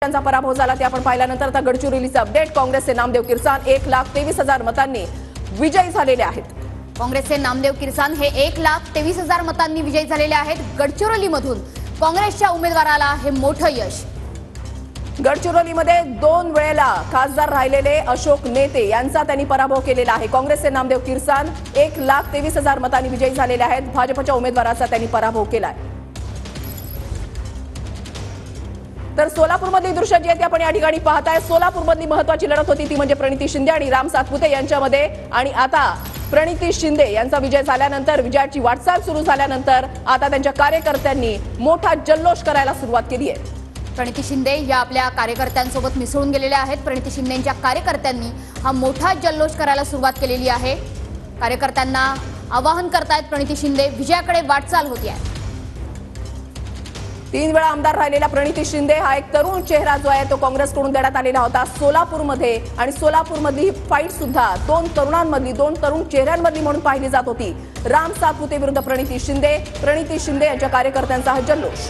त्यांचा पराभव झाला ते आपण पाहिल्यानंतर आता गडचिरोलीचा अपडेट। काँग्रेसचे नामदेव किरसान 1,23,000 मतांनी विजयी झालेले आहेत। काँग्रेसचे नामदेव किरसान हे 1,23,000 मतांनी विजयी झालेले आहेत। गडचिरोलीमधून काँग्रेसच्या उमेदवाराला हे मोठं यश। गडचिरोलीमध्ये 2 वेळेला खासदार राहिलेले अशोक नेते यांचा त्यांनी पराभव केलेला आहे। काँग्रेसचे नामदेव किरसान 1,23,000 मतांनी विजयी झालेले आहेत। भाजपच्या उमेदवाराचा त्यांनी पराभव केलाय। तर सोलापूरमधली दृश्य जी आहेत आपण या ठिकाणी पाहताय। सोलापूरमधली महत्त्वाची लढत होती ती म्हणजे प्रणिती शिंदे आणि राम सातपुते यांच्यामध्ये, आणि आता प्रणिती शिंदे यांचा विजय झाल्यानंतर, विजयाची वाटचाल सुरू झाल्यानंतर आता त्यांच्या कार्यकर्त्यांनी मोठा जल्लोष करायला सुरुवात केली आहे। प्रणिती शिंदे या आपल्या कार्यकर्त्यांसोबत मिसळून गेलेल्या आहेत। प्रणिती शिंदेंच्या कार्यकर्त्यांनी हा मोठा जल्लोष करायला सुरुवात केलेली आहे। कार्यकर्त्यांना आवाहन करतायत प्रणिती शिंदे, विजयाकडे वाटचाल होती आहे। 3 वेळा आमदार राहिलेला प्रणिती शिंदे हा एक तरुण चेहरा जो आहे तो काँग्रेसकडून देण्यात आलेला होता सोलापूरमध्ये, आणि सोलापूरमधली ही फाईट सुद्धा 2 तरुणांमधली, 2 तरुण चेहऱ्यांमधली म्हणून पाहिली जात होती। राम सातपुते विरुद्ध प्रणिती शिंदे यांच्या कार्यकर्त्यांचा हा जल्लोष।